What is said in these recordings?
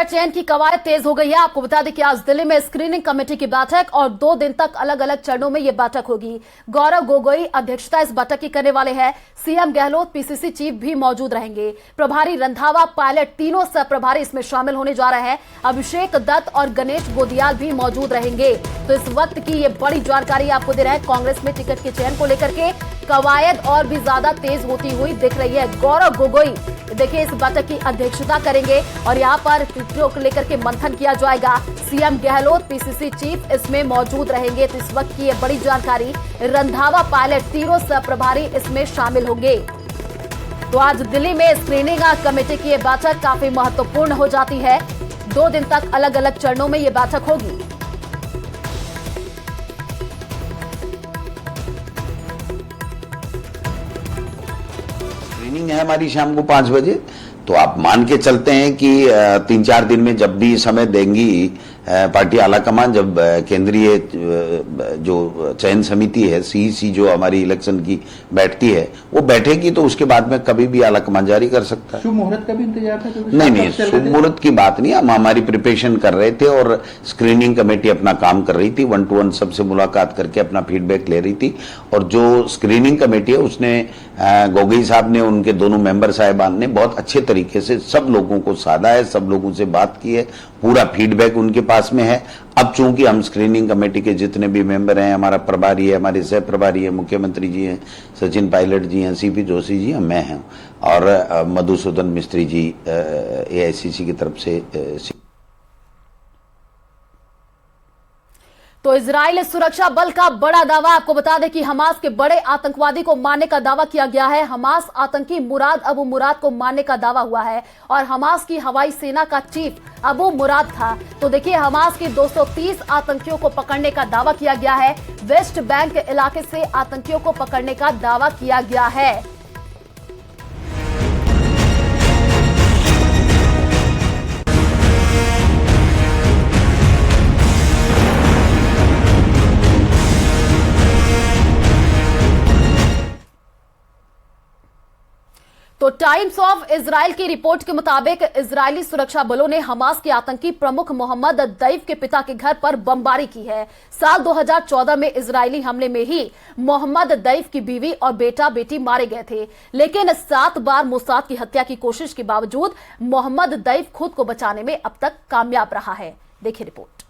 Ticket चयन की कवायद तेज हो गई है। आपको बता दें कि आज दिल्ली में स्क्रीनिंग कमेटी की बैठक और 2 दिन तक अलग अलग चरणों में यह बैठक होगी। गौरव गोगोई अध्यक्षता इस बैठक की करने वाले हैं। सीएम गहलोत, पीसीसी चीफ भी मौजूद रहेंगे। प्रभारी रंधावा, पायलट, तीनों सह प्रभारी इसमें शामिल होने जा रहे हैं। अभिषेक दत्त और गणेश गोदियाल भी मौजूद रहेंगे। तो इस वक्त की ये बड़ी जानकारी आपको दे रहे हैं। कांग्रेस में टिकट के चयन को लेकर के कवायद और भी ज्यादा तेज होती हुई दिख रही है। गौरव गोगोई देखिए इस बैठक की अध्यक्षता करेंगे और यहाँ पर टिकटों को लेकर के मंथन किया जाएगा। सीएम गहलोत, पीसीसी चीफ इसमें मौजूद रहेंगे। तो इस वक्त की ये बड़ी जानकारी। रंधावा, पायलट, तीनों सह प्रभारी इसमें शामिल होंगे। तो आज दिल्ली में स्क्रीनिंग कमेटी की ये बैठक काफी महत्वपूर्ण हो जाती है। 2 दिन तक अलग अलग चरणों में ये बैठक होगी। ट्रेनिंग है हमारी शाम को 5 बजे, तो आप मान के चलते हैं कि 3-4 दिन में जब भी समय देंगी पार्टी आलाकमान, जब केंद्रीय जो चयन समिति है सीईसी जो हमारी इलेक्शन की बैठती है वो बैठेगी, तो उसके बाद में कभी भी आलाकमान जारी कर सकता है। शुभ मुहूर्त का भी इंतजार था? नहीं, शुभ मुहूर्त की बात नहीं। हम हमारी प्रिपरेशन कर रहे थे और स्क्रीनिंग कमेटी अपना काम कर रही थी। 1-to-1 सबसे मुलाकात करके अपना फीडबैक ले रही थी। और जो स्क्रीनिंग कमेटी है उसने गोगोई साहब ने, उनके दोनों मेंबर साहिबान ने बहुत अच्छे तरीके से सब लोगों को साधा है, सब लोगों से बात की है, पूरा फीडबैक उनके पास में है। अब चूंकि हम स्क्रीनिंग कमेटी के जितने भी मेंबर हैं, हमारा प्रभारी है, हमारे सह प्रभारी है, मुख्यमंत्री जी हैं, सचिन पायलट जी हैं, सीपी जोशी जी हैं, मैं हूं और मधुसूदन मिस्त्री जी एआईसीसी की तरफ से। तो इजराइल सुरक्षा बल का बड़ा दावा। आपको बता दें कि हमास के बड़े आतंकवादी को मारने का दावा किया गया है। हमास आतंकी मुराद अबू मुराद को मारने का दावा हुआ है और हमास की हवाई सेना का चीफ अबू मुराद था। तो देखिए हमास के 230 आतंकियों को पकड़ने का दावा किया गया है। वेस्ट बैंक इलाके से आतंकियों को पकड़ने का दावा किया गया है। तो टाइम्स ऑफ इजराइल की रिपोर्ट के मुताबिक इजरायली सुरक्षा बलों ने हमास के आतंकी प्रमुख मोहम्मद दैफ के पिता के घर पर बमबारी की है। साल 2014 में इजरायली हमले में ही मोहम्मद दैफ की बीवी और बेटा बेटी मारे गए थे, लेकिन 7 बार मोसाद की हत्या की कोशिश के बावजूद मोहम्मद दैफ खुद को बचाने में अब तक कामयाब रहा है। देखिए रिपोर्ट।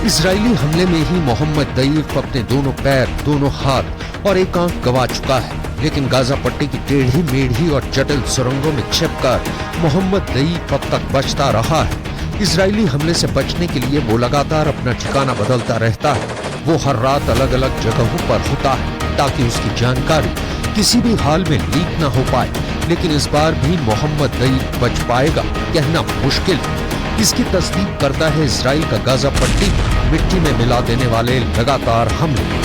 इजरायली हमले में ही मोहम्मद दैफ अपने दोनों पैर, दोनों हाथ और एक आंख गंवा चुका है, लेकिन गाजा पट्टी की टेढ़ी मेढ़ी और जटिल सुरंगों में छिपकर मोहम्मद दैफ अब तक बचता रहा है। इजरायली हमले से बचने के लिए वो लगातार अपना ठिकाना बदलता रहता है। वो हर रात अलग अलग जगहों पर होता है ताकि उसकी जानकारी किसी भी हाल में लीक न हो पाए, लेकिन इस बार भी मोहम्मद दैफ बच पाएगा कहना मुश्किल है। इसकी तस्दीक करता है इजराइल का गाजा पट्टी मिट्टी में मिला देने वाले लगातार हमले।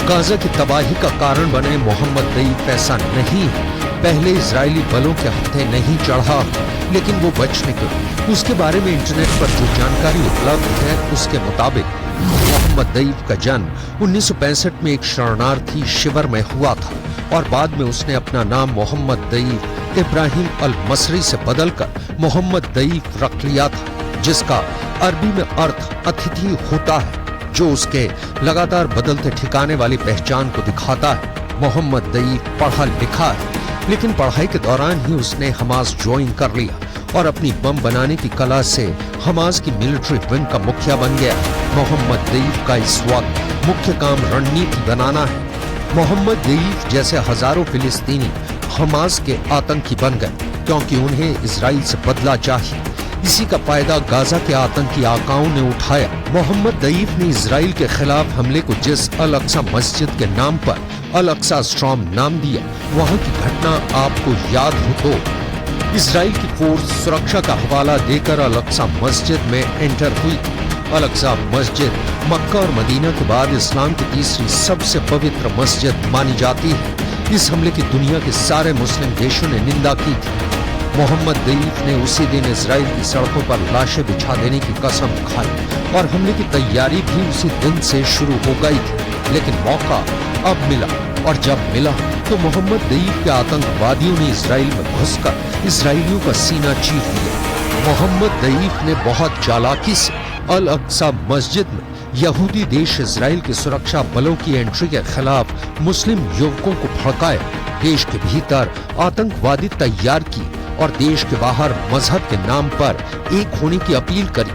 गाजा की तबाही का कारण बने मोहम्मद दैफ ऐसा नहीं है। पहले इजरायली बलों के हत्थे नहीं चढ़ा, लेकिन वो बच निकले। उसके बारे में इंटरनेट पर जो जानकारी उपलब्ध है उसके मुताबिक मोहम्मद दैफ का जन्म 1965 में एक शरणार्थी शिविर में हुआ था और बाद में उसने अपना नाम मोहम्मद दैफ इब्राहिम अल मसरी से बदलकर मोहम्मद दैफ रख लिया था, जिसका अरबी में अर्थ अतिथि होता है, जो उसके लगातार बदलते ठिकाने वाली पहचान को दिखाता है। मोहम्मद दैफ पढ़ा लिखा है, लेकिन पढ़ाई के दौरान ही उसने हमास ज्वाइन कर लिया और अपनी बम बनाने की कला से हमास की मिलिट्री विंग का मुखिया बन गया। मोहम्मद दैफ का इस वक्त मुख्य काम रणनीति बनाना है। मोहम्मद दैफ जैसे हजारों फिलिस्तीनी हमास के आतंकी बन गए क्योंकि उन्हें इजराइल से बदला चाहिए। इसी का फायदा गाजा के आतंकी आकाओं ने उठाया। मोहम्मद दैफ ने इजराइल के खिलाफ हमले को जिस अल अक्सा मस्जिद के नाम पर अल अक्सा स्टॉर्म नाम दिया, वहाँ की घटना आपको याद हो तो इजराइल की फोर्स सुरक्षा का हवाला देकर अल अक्सा मस्जिद में एंटर हुई। अल अक्सा मस्जिद मक्का और मदीना के बाद इस्लाम की तीसरी सबसे पवित्र मस्जिद मानी जाती है। इस हमले की दुनिया के सारे मुस्लिम देशों ने निंदा की थी। मोहम्मद दईफ ने उसी दिन इजराइल की सड़कों पर लाशें बिछा देने की कसम खाई और हमले की तैयारी भी उसी दिन से शुरू हो गई थी। लेकिन मौका अब मिला, और जब मिला तो मोहम्मद दईफ के आतंकवादियों ने इजराइल में घुसकर इजराइलियों का सीना चीर लिया। मोहम्मद दईफ ने बहुत चालाकी से अल अक्सा मस्जिद में यहूदी देश इजराइल के सुरक्षा बलों की एंट्री के खिलाफ मुस्लिम युवकों को भड़काया, देश के भीतर आतंकवादी तैयार की और देश के बाहर मजहब के नाम पर एक होने की अपील करी।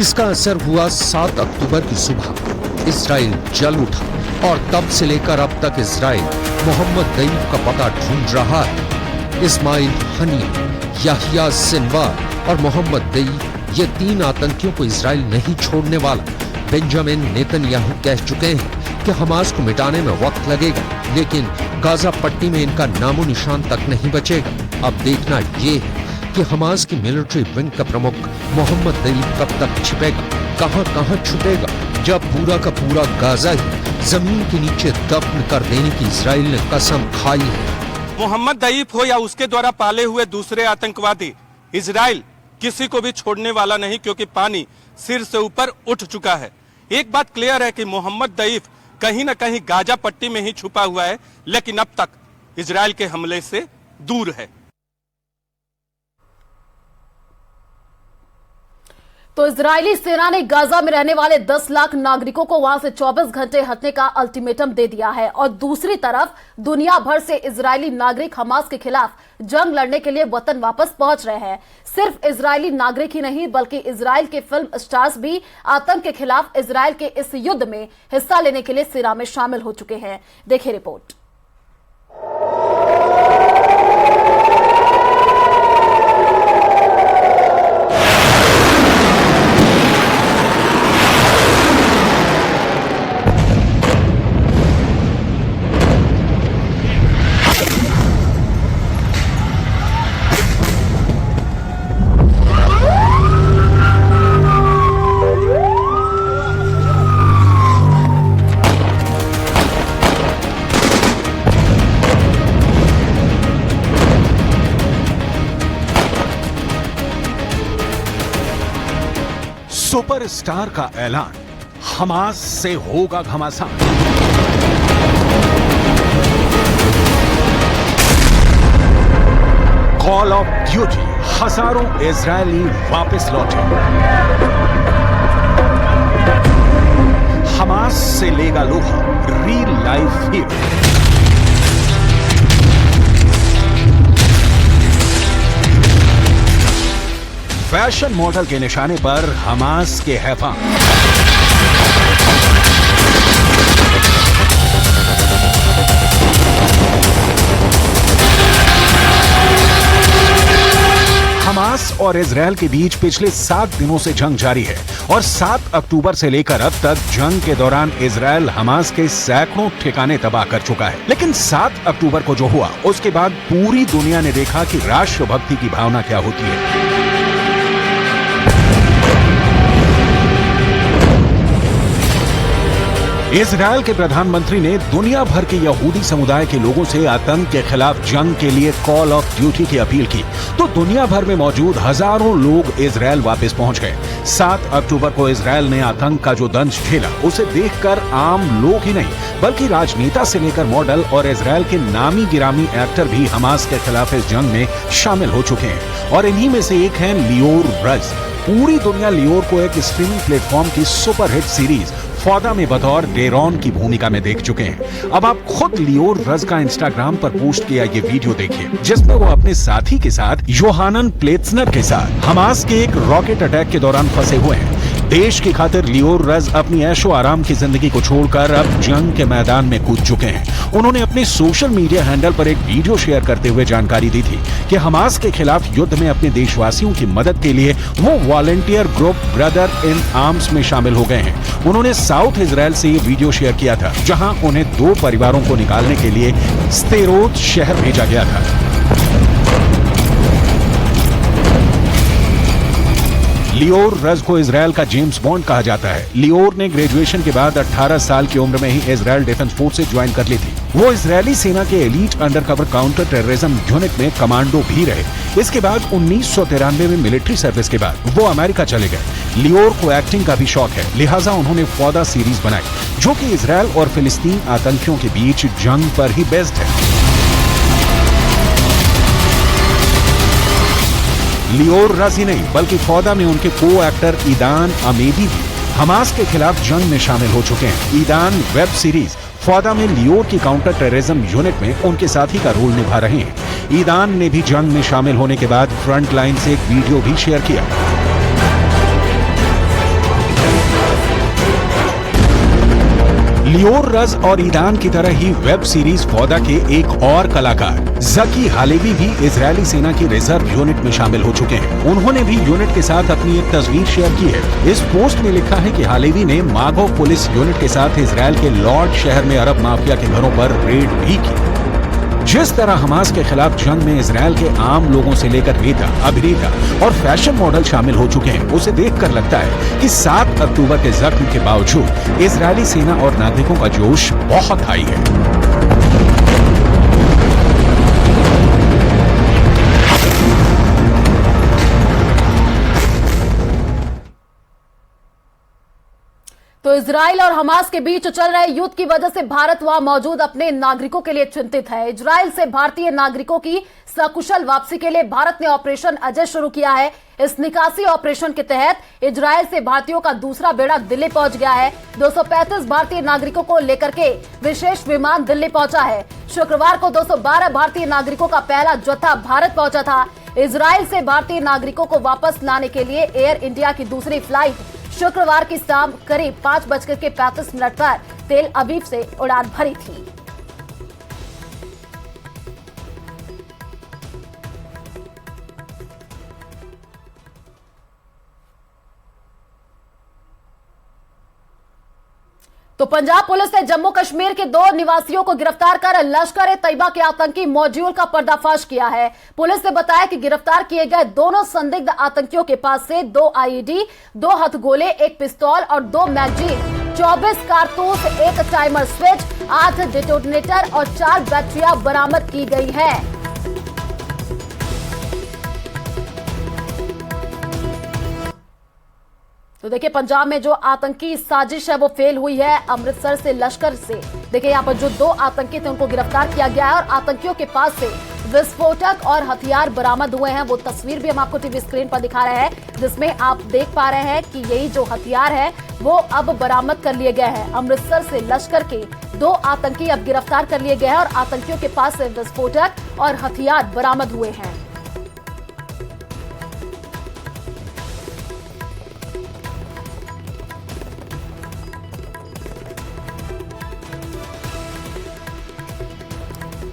इसका असर हुआ 7 अक्टूबर की सुबह इजराइल जल उठा और तब से लेकर अब तक इजराइल मोहम्मद दईफ का पता ढूंढ रहा है। इस्माइल हनिया, याहिया सिनवार और मोहम्मद दईफ, ये 3 आतंकियों को इजराइल नहीं छोड़ने वाला। बेंजामिन नेतन्याहू कह चुके हैं कि हमास को मिटाने में वक्त लगेगा, लेकिन गाजा पट्टी में इनका नामो निशान तक नहीं बचेगा। अब देखना ये है कि हमास की मिलिट्री विंग का प्रमुख मोहम्मद दईफ कब तक छिपेगा, कहां छुपेगा, जब पूरा का पूरा गाजा ही जमीन के नीचे दफन कर देने की इजराइल ने कसम खाई है। मोहम्मद दईफ हो या उसके द्वारा पाले हुए दूसरे आतंकवादी, इजराइल किसी को भी छोड़ने वाला नहीं, क्योंकि पानी सिर से ऊपर उठ चुका है। एक बात क्लियर है कि मोहम्मद दईफ कहीं न कहीं गाजा पट्टी में ही छुपा हुआ है, लेकिन अब तक इजराइल के हमले से दूर है। तो इजरायली सेना ने गाजा में रहने वाले 10 लाख नागरिकों को वहां से 24 घंटे हटने का अल्टीमेटम दे दिया है, और दूसरी तरफ दुनिया भर से इजरायली नागरिक हमास के खिलाफ जंग लड़ने के लिए वतन वापस पहुंच रहे हैं। सिर्फ इजरायली नागरिक ही नहीं, बल्कि इजराइल के फिल्म स्टार्स भी आतंक के खिलाफ इजराइल के इस युद्ध में हिस्सा लेने के लिए सेना में शामिल हो चुके हैं। देखिए रिपोर्ट। सुपरस्टार का ऐलान, हमास से होगा घमासान। कॉल ऑफ ड्यूटी, हजारों इजरायली वापस लौटे। हमास से लेगा लोहा real life hero. Fashion model के निशाने पर हमास के हैफा। हमास और इजरायल के बीच पिछले 7 दिनों से जंग जारी है, और 7 अक्टूबर से लेकर अब तक जंग के दौरान इजरायल हमास के सैकड़ों ठिकाने तबाह कर चुका है। लेकिन 7 अक्टूबर को जो हुआ, उसके बाद पूरी दुनिया ने देखा कि राष्ट्रभक्ति की भावना क्या होती है। इजरायल के प्रधानमंत्री ने दुनिया भर के यहूदी समुदाय के लोगों से आतंक के खिलाफ जंग के लिए कॉल ऑफ ड्यूटी की अपील की, तो दुनिया भर में मौजूद हजारों लोग इजरायल वापस पहुंच गए। 7 अक्टूबर को इजरायल ने आतंक का जो दंश झेला, उसे देखकर आम लोग ही नहीं बल्कि राजनेता से लेकर मॉडल और इजरायल के नामी गिरामी एक्टर भी हमास के खिलाफ इस जंग में शामिल हो चुके हैं, और इन्हीं में से एक है लियोर रज। पूरी दुनिया लियोर को एक स्ट्रीमिंग प्लेटफॉर्म की सुपरहिट सीरीज फौदा में बतौर डेरॉन की भूमिका में देख चुके हैं। अब आप खुद लियोर रज का इंस्टाग्राम पर पोस्ट किया ये वीडियो देखिए, जिसमें वो अपने साथी के साथ योहानन प्लेत्सनर के साथ हमास के एक रॉकेट अटैक के दौरान फंसे हुए हैं। देश की खातिर लियोर रज अपनी ऐशो आराम की जिंदगी को छोड़कर अब जंग के मैदान में कूद चुके हैं। उन्होंने अपने सोशल मीडिया हैंडल पर एक वीडियो शेयर करते हुए जानकारी दी थी कि हमास के खिलाफ युद्ध में अपने देशवासियों की मदद के लिए वो volunteer group brother in arms में शामिल हो गए हैं। उन्होंने साउथ इजराइल से ये वीडियो शेयर किया था, जहां उन्हें 2 परिवारों को निकालने के लिए स्तेरोत शहर भेजा गया था। लियोर रज को इजराइल का जेम्स बॉन्ड कहा जाता है। लियोर ने ग्रेजुएशन के बाद 18 साल की उम्र में ही इजराइल डिफेंस फोर्सेज ज्वाइन कर ली थी। वो इजरायली सेना के elite undercover counter terrorism unit में कमांडो भी रहे। इसके बाद 1993 में मिलिट्री सर्विस के बाद वो अमेरिका चले गए। लियोर को एक्टिंग का भी शौक है, लिहाजा उन्होंने फौदा सीरीज बनाई, जो कि इजराइल और फिलिस्तीन आतंकियों के बीच जंग पर ही बेस्ड है। लियोर रज ही नहीं बल्कि फौदा में उनके को एक्टर ईदान अमेदी भी हमास के खिलाफ जंग में शामिल हो चुके हैं। ईदान वेब सीरीज फौदा में लियोर की काउंटर टेररिज्म यूनिट में उनके साथी का रोल निभा रहे हैं। ईदान ने भी जंग में शामिल होने के बाद फ्रंट लाइन से एक वीडियो भी शेयर किया। लियोर रज और ईदान की तरह ही वेब सीरीज फौदा के एक और कलाकार जकी हालेवी भी इजरायली सेना की रिजर्व यूनिट में शामिल हो चुके हैं। उन्होंने भी यूनिट के साथ अपनी एक तस्वीर शेयर की है। इस पोस्ट में लिखा है कि हालेवी ने मागो पुलिस यूनिट के साथ इजरायल के लॉर्ड शहर में अरब माफिया के घरों पर रेड भी की। जिस तरह हमास के खिलाफ जंग में इजरायल के आम लोगों से लेकर नेता, अभिनेता और फैशन मॉडल शामिल हो चुके हैं, उसे देखकर लगता है कि 7 अक्टूबर के जख्म के बावजूद इजरायली सेना और नागरिकों का जोश बहुत हाई है। तो इजराइल और हमास के बीच चल रहे युद्ध की वजह से भारत वहां मौजूद अपने नागरिकों के लिए चिंतित है। इजराइल से भारतीय नागरिकों की सकुशल वापसी के लिए भारत ने ऑपरेशन अजय शुरू किया है। इस निकासी ऑपरेशन के तहत इजराइल से भारतीयों का दूसरा बेड़ा दिल्ली पहुंच गया है। 235 भारतीय नागरिकों को लेकर के विशेष विमान दिल्ली पहुंचा है। शुक्रवार को 212 भारतीय नागरिकों का पहला जत्था भारत पहुंचा था। इजराइल से भारतीय नागरिकों को वापस लाने के लिए एयर इंडिया की दूसरी फ्लाइट शुक्रवार की शाम करीब 5:35 पर तेल अवीव से उड़ान भरी थी। तो पंजाब पुलिस ने जम्मू कश्मीर के 2 निवासियों को गिरफ्तार कर लश्कर ए तैयबा के आतंकी मॉड्यूल का पर्दाफाश किया है। पुलिस ने बताया कि गिरफ्तार किए गए दोनों संदिग्ध आतंकियों के पास से 2 आईईडी, 2 हथगोले, 1 पिस्तौल और 2 मैगजीन, 24 कारतूस, 1 टाइमर स्विच, 8 डिटोनेटर और 4 बैटरियां बरामद की गई है। तो देखिए, पंजाब में जो आतंकी साजिश है वो फेल हुई है। अमृतसर से लश्कर से देखिए यहाँ पर जो 2 आतंकी थे उनको गिरफ्तार किया गया है और आतंकियों के पास से विस्फोटक और हथियार बरामद हुए हैं। वो तस्वीर भी हम आपको टीवी स्क्रीन पर दिखा रहे हैं, जिसमें आप देख पा रहे हैं कि यही जो हथियार है वो अब बरामद कर लिए गए हैं। अमृतसर से लश्कर के 2 आतंकी अब गिरफ्तार कर लिए गए हैं और आतंकियों के पास से विस्फोटक और हथियार बरामद हुए हैं।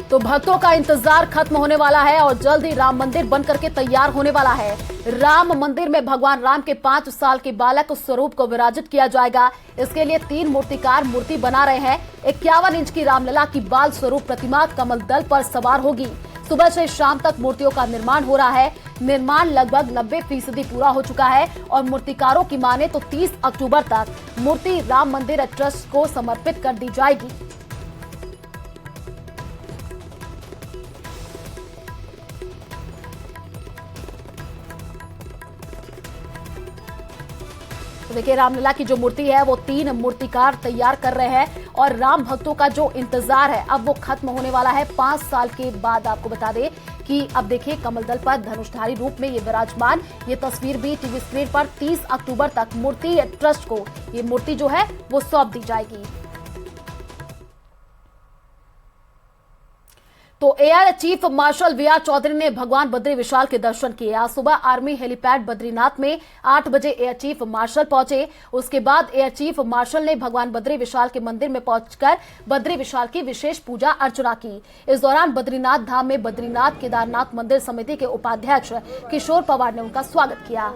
तो भक्तों का इंतजार खत्म होने वाला है और जल्द ही राम मंदिर बनकर के तैयार होने वाला है। राम मंदिर में भगवान राम के 5 साल के बालक स्वरूप को विराजित किया जाएगा। इसके लिए 3 मूर्तिकार मूर्ति बना रहे हैं। 51 इंच की रामलला की बाल स्वरूप प्रतिमा कमल दल पर सवार होगी। सुबह से शाम तक मूर्तियों का निर्माण हो रहा है। निर्माण लगभग 90% पूरा हो चुका है और मूर्तिकारों की माने तो 30 अक्टूबर तक मूर्ति राम मंदिर ट्रस्ट को समर्पित कर दी जाएगी। देखिए, रामलला की जो मूर्ति है वो 3 मूर्तिकार तैयार कर रहे हैं और राम भक्तों का जो इंतजार है अब वो खत्म होने वाला है 5 साल के बाद। आपको बता दें कि अब देखिए कमल दल पर धनुषधारी रूप में ये विराजमान, ये तस्वीर भी टीवी स्क्रीन पर 30 अक्टूबर तक मूर्ति ट्रस्ट को ये मूर्ति जो है वो सौंप दी जाएगी। तो air chief marshal V R. Chaudhari ने भगवान बद्री विशाल के दर्शन किए। आज सुबह आर्मी हेलीपैड बद्रीनाथ में 8 बजे एयर चीफ मार्शल पहुंचे। उसके बाद एयर चीफ मार्शल ने भगवान बद्री विशाल के मंदिर में पहुंचकर बद्री विशाल की विशेष पूजा अर्चना की। इस दौरान बद्रीनाथ धाम में बद्रीनाथ केदारनाथ मंदिर समिति के उपाध्यक्ष किशोर पवार ने उनका स्वागत किया।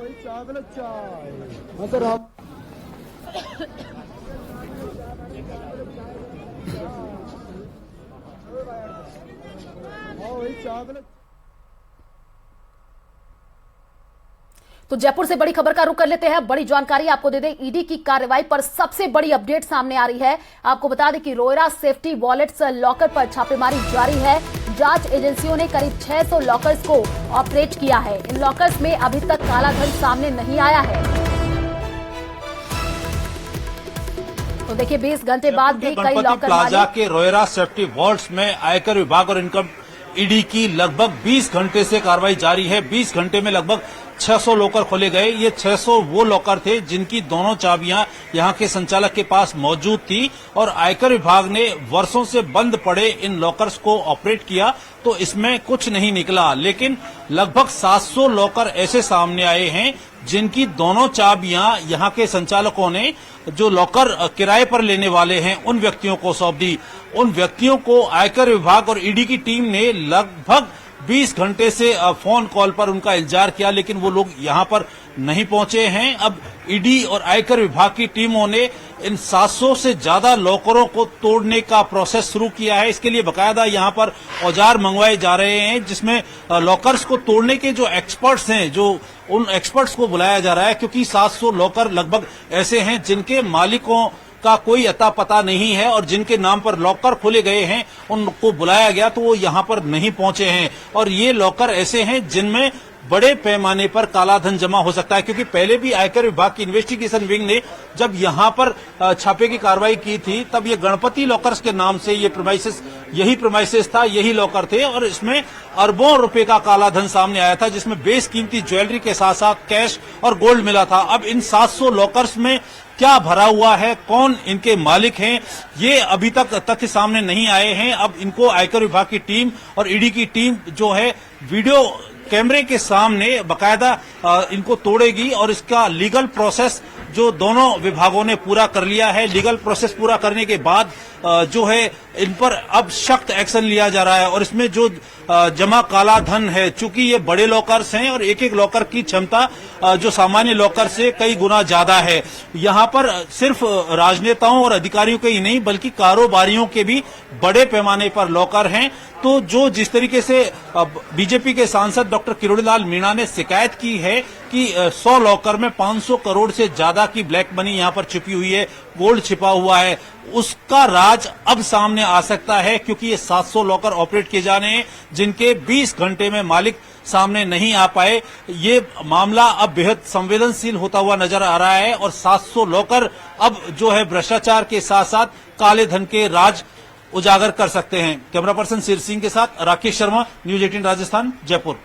तो जयपुर से बड़ी खबर का रुख कर लेते हैं। बड़ी जानकारी आपको दे दें, ईडी की कार्रवाई पर सबसे बड़ी अपडेट सामने आ रही है। आपको बता दें कि रोयरा सेफ्टी वॉलेट्स लॉकर पर छापेमारी जारी है। जांच एजेंसियों ने करीब 600 लॉकर्स को ऑपरेट किया है। इन लॉकर्स में अभी तक काला धन सामने नहीं आया है। तो देखिए 20 घंटे बाद भी कई लॉकर प्लाजा के रोयरा सेफ्टी वॉल्ट्स में आयकर विभाग और इनकम ईडी की लगभग 20 घंटे से कार्रवाई जारी है। 20 घंटे में लगभग 600 लॉकर खोले गए। ये 600 वो लॉकर थे जिनकी दोनों चाबियां यहां के संचालक के पास मौजूद थी और आयकर विभाग ने वर्षों से बंद पड़े इन लॉकर्स को ऑपरेट किया तो इसमें कुछ नहीं निकला। लेकिन लगभग 700 लॉकर ऐसे सामने आए हैं जिनकी दोनों चाबियां यहां के संचालकों ने जो लॉकर किराए पर लेने वाले हैं उन व्यक्तियों को सौंप दी। उन व्यक्तियों को आयकर विभाग और ईडी की टीम ने लगभग 20 घंटे से फोन कॉल पर उनका इंतजार किया, लेकिन वो लोग यहां पर नहीं पहुंचे हैं। अब ईडी और आयकर विभाग की टीमों ने इन 700 से ज्यादा लॉकरों को तोड़ने का प्रोसेस शुरू किया है। इसके लिए बकायदा यहां पर औजार मंगवाए जा रहे हैं, जिसमें लॉकर्स को तोड़ने के जो एक्सपर्ट्स हैं, जो उन एक्सपर्ट्स को बुलाया जा रहा है, क्योंकि 700 लॉकर लगभग ऐसे हैं जिनके मालिकों का कोई अता पता नहीं है और जिनके नाम पर लॉकर खोले गए हैं उनको बुलाया गया तो वो यहां पर नहीं पहुंचे हैं। और ये लॉकर ऐसे हैं जिनमें बड़े पैमाने पर कालाधन जमा हो सकता है, क्योंकि पहले भी आयकर विभाग की इन्वेस्टिगेशन विंग ने जब यहां पर छापे की कार्रवाई की थी तब ये गणपति लॉकर्स के नाम से ये प्रेमाइसेस था, यही लॉकर थे और इसमें अरबों रुपए का कालाधन सामने आया था, जिसमें बेशकीमती ज्वेलरी के साथ साथ कैश और गोल्ड मिला था। अब इन 700 लॉकर्स में क्या भरा हुआ है, कौन इनके मालिक हैं, ये अभी तक तथ्य सामने नहीं आए हैं। अब इनको आयकर विभाग की टीम और ईडी की टीम जो है वीडियो कैमरे के सामने बकायदा इनको तोड़ेगी और इसका लीगल प्रोसेस जो दोनों विभागों ने पूरा कर लिया है। लीगल प्रोसेस पूरा करने के बाद जो है इन पर अब सख्त एक्शन लिया जा रहा है और इसमें जो जमा काला धन है, चूंकि ये बड़े लॉकर्स हैं और एक एक लॉकर की क्षमता जो सामान्य लॉकर से कई गुना ज्यादा है। यहाँ पर सिर्फ राजनेताओं और अधिकारियों के ही नहीं बल्कि कारोबारियों के भी बड़े पैमाने पर लॉकर हैं। तो जो जिस तरीके से बीजेपी के सांसद डॉक्टर किरोड़ीलाल मीणा ने शिकायत की है कि 100 लॉकर में 500 करोड़ से ज्यादा की ब्लैक मनी यहां पर छिपी हुई है, गोल्ड छिपा हुआ है, उसका राज अब सामने आ सकता है, क्योंकि ये 700 लॉकर ऑपरेट किए जाने हैं जिनके 20 घंटे में मालिक सामने नहीं आ पाए। ये मामला अब बेहद संवेदनशील होता हुआ नजर आ रहा है और 700 लॉकर अब जो है भ्रष्टाचार के साथ साथ काले धन के राज उजागर कर सकते हैं। कैमरा पर्सन सिर सिंह के साथ राकेश शर्मा, न्यूज 18 राजस्थान, जयपुर।